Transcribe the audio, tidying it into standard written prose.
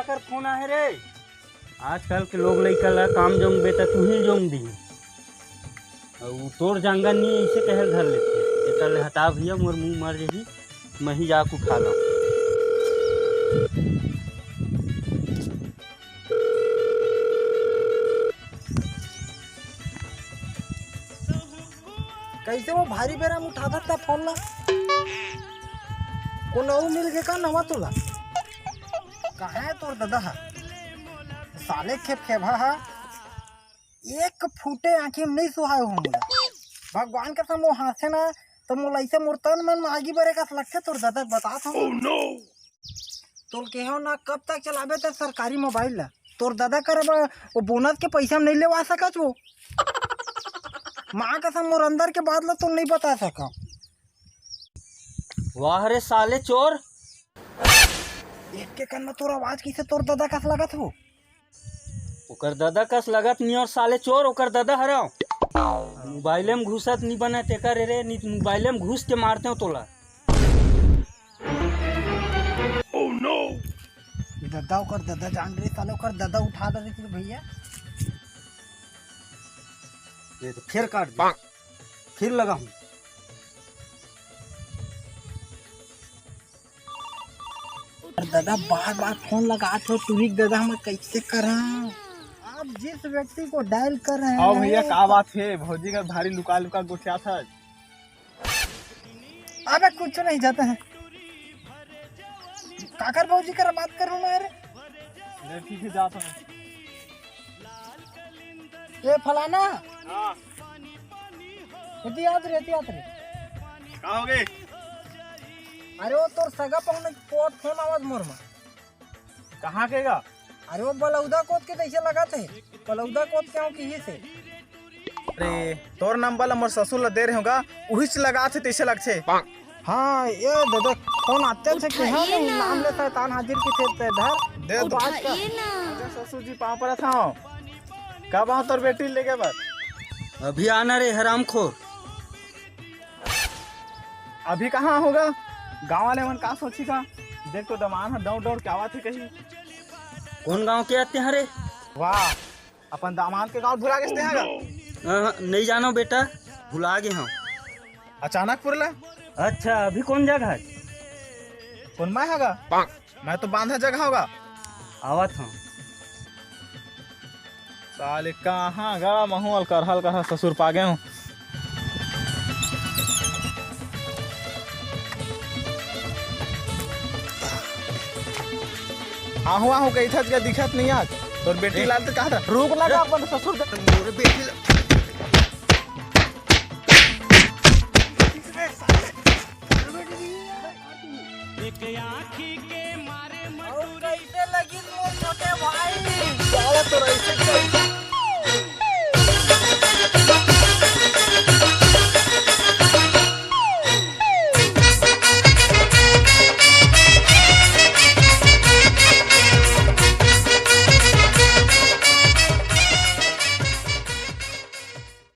कर फोन आहे रे? आजकल के लोग लइका ला काम जोंग बेटा तू ही जोंग दी और तोर जांगा नहीं ऐसे कहल धर लेते एकर ले हटा भैया मोर मुंह मर जही मैं ही जाके उठा ला। कैसे वो भारी बेराम उठा था फोन ला को नऊ मिल के का नवा तोला कहाँ है तोर दादा हा साले खेबा हा एक फूटे आंखें में नहीं सुहाए हो मोला भगवान का सम वो हाथे ना तो मोला ऐसे मोर तन मन में आगे बढ़े का लगते तोर दादा बता था तोर के हो ना कब तक चलाबे तो सरकारी मोबाइल ला तोर दादा कर वो बोनस के पैसा में नहीं लेवा सकत वो माँ कसम मोर अंदर के बाद ला तुम नहीं बता सका। वाह रे साले चोर एक के कन में तोर आवाज कैसे तोर दादा कस लगत हो? ओकर दादा कस लगत नहीं और साले चोर ओकर दादा हराओ मोबाइले में घुसत नहीं बना तेकर रे नहीं मोबाइले में घुस के मारते हो तोला। ओह नो दादा ओकर दादा जान रे साले ओकर दादा उठा दे रे भैया ये तो फिर काट दे फिर लगा हूँ दादा बार बार फोन लगा तो तू ही दादा मैं कैसे करा आप जिस व्यक्ति को डायल कर रहे हैं। भैया क्या बात है भौजी का भारी लुका लुका गुठिया था। अबे कुछ नहीं जाता है काकर भौजी कर बात कर रहा हूँ मैं ठीक है जाता हूँ। ये फलाना हाँ याद रे कहाँ हो गए? अरे वो तोर सगा पौने कोट फोन आवाज मोर में कहाँ के गा? अरे वो बलौदा कोट के कैसे लगा थे बलौदा कोट क्यों की ही से अरे तोर नंबर ला मोर ससुर ला दे रहे होगा वही से लगा थे तैसे लग छे। हाँ ये दादा फोन आते थे कि हाँ नाम ले शैतान हाजिर की थे धर दे दो बात का ससुर जी पाँव पर था कब आओ तोर बेटी लेके बस अभी आना रे हरामखोर। अभी कहाँ होगा गाँव वाले मन का सोची का देख तो दमान दौड़ दौड़ के आवा थे कहीं। कौन गांव के आते हैं रे? वाह अपन दामाद के गाँव भुला गए हैं। नहीं जानो बेटा भुला गए हम अचानक पुरला। अच्छा अभी कौन जगह है? कौन मैं होगा मैं तो बांधा जगह होगा आवत हूँ साले कहाँ गा महू करहल करहल ससुर पा गए हूँ। आहू आहू कही था क्या दिखत नहीं आज तोर बेटी लाल तो कहा था रुक लगा अपन ससुर मोरे बेटी एक आँखी के मारे कैसे लगी छोटे भाई तो ऐसे